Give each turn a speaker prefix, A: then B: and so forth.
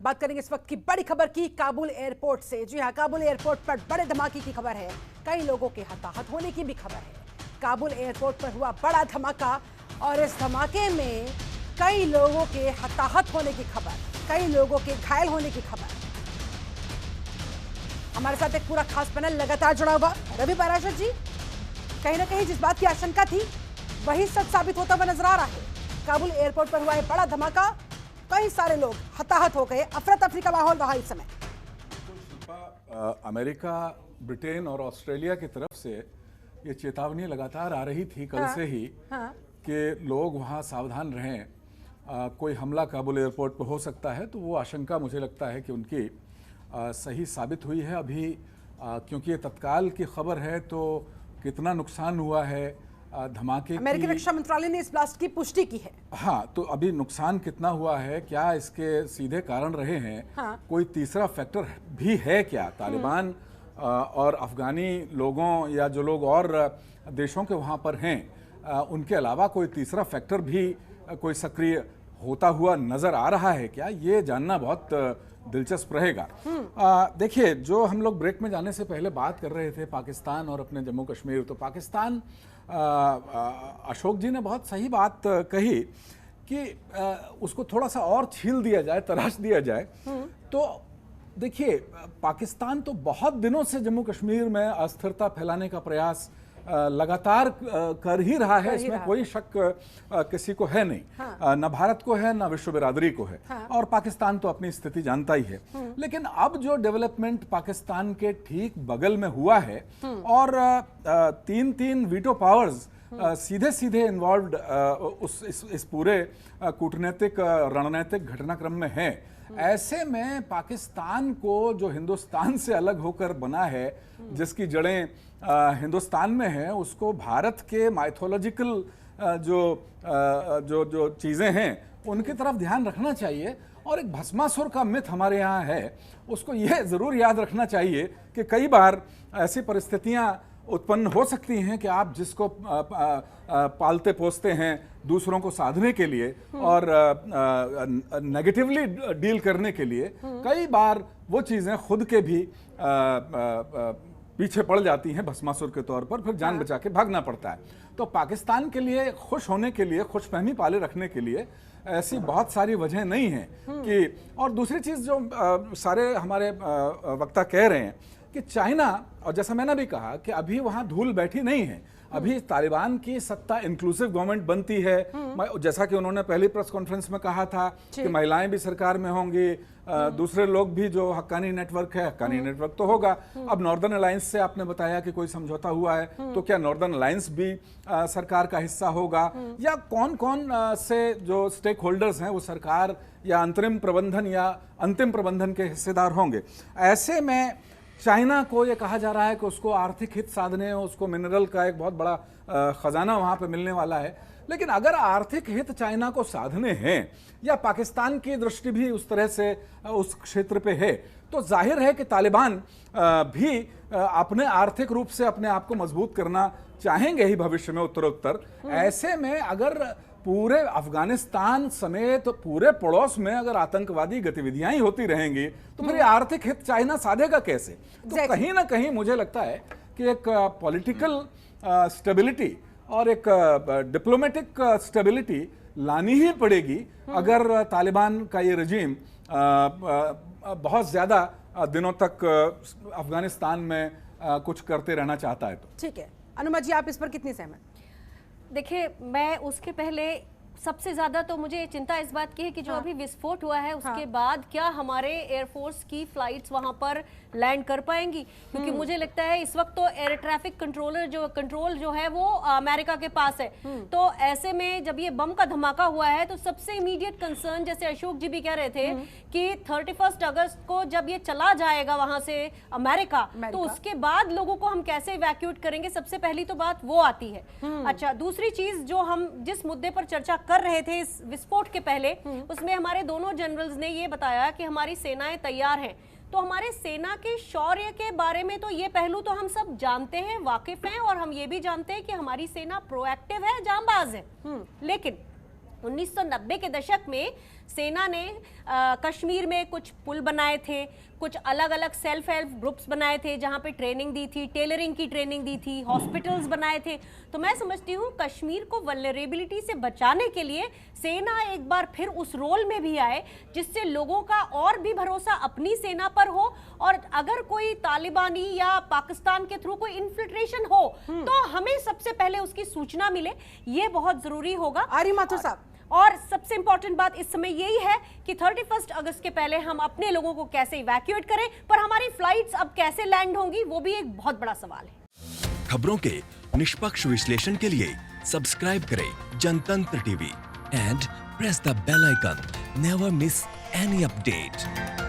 A: बात करेंगे इस वक्त की बड़ी खबर की, काबुल एयरपोर्ट से। जी हाँ, काबुल एयरपोर्ट पर बड़े धमाके की खबर है, कई लोगों के हताहत होने की भी खबर है। काबुल एयरपोर्ट पर हुआ बड़ा धमाका और इस धमाके में कई लोगों के हताहत होने की खबर, कई लोगों के घायल होने की खबर। हमारे साथ एक पूरा खास पैनल लगातार जुड़ा हुआ। रवि पाराशर जी, कहीं ना कहीं जिस बात की आशंका थी वही सच साबित होता हुआ नजर आ रहा है। काबुल एयरपोर्ट पर हुआ है बड़ा धमाका, कई सारे लोग हताहत हो गए, अफरा तफरी का माहौल रहा इस समय।
B: अमेरिका, ब्रिटेन और ऑस्ट्रेलिया की तरफ से ये चेतावनी लगातार आ रही थी कल से ही कि लोग वहाँ सावधान रहें, कोई हमला काबुल एयरपोर्ट पर हो सकता है। तो वो आशंका मुझे लगता है कि उनकी सही साबित हुई है अभी, क्योंकि ये तत्काल की खबर है। तो कितना नुकसान हुआ है धमाके की,
A: अमेरिकी रक्षा मंत्रालय ने इस ब्लास्ट की पुष्टि की है।
B: हाँ, तो अभी नुकसान कितना हुआ है, क्या इसके सीधे कारण रहे हैं, कोई तीसरा फैक्टर भी है क्या, तालिबान और अफगानी लोगों या जो लोग और देशों के वहाँ पर हैं उनके अलावा कोई तीसरा फैक्टर भी कोई सक्रिय होता हुआ नजर आ रहा है क्या, ये जानना बहुत दिलचस्प रहेगा। देखिए, जो हम लोग ब्रेक में जाने से पहले बात कर रहे थे पाकिस्तान और अपने जम्मू कश्मीर, तो पाकिस्तान अशोक जी ने बहुत सही बात कही कि उसको थोड़ा सा और छील दिया जाए, तराश दिया जाए। तो देखिए, पाकिस्तान तो बहुत दिनों से जम्मू कश्मीर में अस्थिरता फैलाने का प्रयास लगातार कर ही रहा है, इसमें कोई शक किसी को है नहीं। न भारत को है, न विश्व बिरादरी को है। और पाकिस्तान तो अपनी स्थिति जानता ही है। लेकिन अब जो डेवलपमेंट पाकिस्तान के ठीक बगल में हुआ है और तीन वीटो पावर्स सीधे सीधे इन्वॉल्व्ड इस पूरे कूटनीतिक रणनीतिक घटनाक्रम में है, ऐसे में पाकिस्तान को जो हिंदुस्तान से अलग होकर बना है, जिसकी जड़ें हिंदुस्तान में है, उसको भारत के माइथोलॉजिकल जो चीज़ें हैं उनकी तरफ ध्यान रखना चाहिए। और एक भस्मासुर का मिथ हमारे यहाँ है, उसको यह ज़रूर याद रखना चाहिए कि कई बार ऐसी परिस्थितियाँ उत्पन्न हो सकती हैं कि आप जिसको पालते पोसते हैं दूसरों को साधने के लिए और नेगेटिवली डील करने के लिए, कई बार वो चीज़ें खुद के भी पीछे पड़ जाती हैं भस्मासुर के तौर पर, फिर जान बचा के भागना पड़ता है। तो पाकिस्तान के लिए खुश होने के लिए, खुशफहमी पाले रखने के लिए ऐसी बहुत सारी वजह नहीं है कि। और दूसरी चीज़ जो सारे हमारे वक्ता कह रहे हैं कि चाइना, और जैसा मैंने भी कहा कि अभी वहाँ धूल बैठी नहीं है, अभी तालिबान की सत्ता इंक्लूसिव गवर्नमेंट बनती है। जैसा कि उन्होंने पहली प्रेस कॉन्फ्रेंस में कहा था कि महिलाएं भी सरकार में होंगी, दूसरे लोग भी, जो हक्कानी नेटवर्क है, हक्कानी नेटवर्क तो होगा। अब नॉर्दर्न अलायंस से आपने बताया कि कोई समझौता हुआ है, तो क्या नॉर्दर्न अलायंस भी सरकार का हिस्सा होगा, या कौन कौन से जो स्टेक होल्डर्स हैं वो सरकार या अंतरिम प्रबंधन या अंतिम प्रबंधन के हिस्सेदार होंगे। ऐसे में चाइना को ये कहा जा रहा है कि उसको आर्थिक हित साधने, उसको मिनरल का एक बहुत बड़ा खजाना वहाँ पे मिलने वाला है। लेकिन अगर आर्थिक हित चाइना को साधने हैं या पाकिस्तान की दृष्टि भी उस तरह से उस क्षेत्र पे है, तो जाहिर है कि तालिबान भी अपने आर्थिक रूप से अपने आप को मजबूत करना चाहेंगे ही भविष्य में उत्तरोत्तर। ऐसे में अगर पूरे अफगानिस्तान समेत पूरे पड़ोस में अगर आतंकवादी गतिविधियां ही होती रहेंगी तो फिर आर्थिक हित चाइना साधेगा कैसे? तो कहीं ना कहीं मुझे लगता है कि एक पॉलिटिकल स्टेबिलिटी और एक डिप्लोमेटिक स्टेबिलिटी लानी ही पड़ेगी अगर तालिबान का ये रजीम बहुत ज्यादा दिनों तक अफगानिस्तान में कुछ करते रहना चाहता है। तो
A: ठीक है, अनुमा जी, आप इस पर कितनी सहमत?
C: देखिए, मैं उसके पहले सबसे ज्यादा तो मुझे चिंता इस बात की है कि जो अभी विस्फोट हुआ है उसके बाद क्या हमारे एयरफोर्स की फ्लाइट्स वहां पर लैंड कर पाएंगी, क्योंकि मुझे लगता है इस वक्त तो एयर ट्रैफिक कंट्रोल जो है वो अमेरिका के पास है। तो ऐसे में जब ये बम का धमाका हुआ है तो सबसे इमीडिएट कंसर्न, जैसे अशोक जी भी कह रहे थे कि 31 अगस्त को जब ये चला जाएगा वहां से अमेरिका, तो उसके बाद लोगों को हम कैसे इवैक्यूएट करेंगे, सबसे पहली तो बात वो आती है। अच्छा, दूसरी चीज जो हम जिस मुद्दे पर चर्चा कर रहे थे इस विस्फोट के पहले, उसमें हमारे दोनों जनरल्स ने ये बताया कि हमारी सेनाएं तैयार हैं। तो हमारे सेना के शौर्य के बारे में तो ये पहलू तो हम सब जानते हैं, वाकिफ हैं, और हम ये भी जानते हैं कि हमारी सेना प्रोएक्टिव है, जांबाज है। लेकिन 1990 के दशक में सेना ने कश्मीर में कुछ पुल बनाए थे, कुछ अलग अलग सेल्फ हेल्प ग्रुप्स बनाए थे जहां पे ट्रेनिंग दी थी, टेलरिंग की ट्रेनिंग दी थी, हॉस्पिटल्स बनाए थे। तो मैं समझती हूँ कश्मीर को वल्नरेबिलिटी से बचाने के लिए सेना एक बार फिर उस रोल में भी आए जिससे लोगों का और भी भरोसा अपनी सेना पर हो, और अगर कोई तालिबानी या पाकिस्तान के थ्रू कोई इन्फिल्ट्रेशन हो तो हमें सबसे पहले उसकी सूचना मिले। ये बहुत जरूरी होगा।
A: आर्य माथुर साहब,
C: और सबसे इंपॉर्टेंट बात इस समय यही है कि 31 अगस्त के पहले हम अपने लोगों को कैसे इवैक्यूएट करें, पर हमारी फ्लाइट्स अब कैसे लैंड होंगी वो भी एक बहुत बड़ा सवाल है।
D: खबरों के निष्पक्ष विश्लेषण के लिए सब्सक्राइब करें Janatantra TV and press the bell icon. Never miss any update.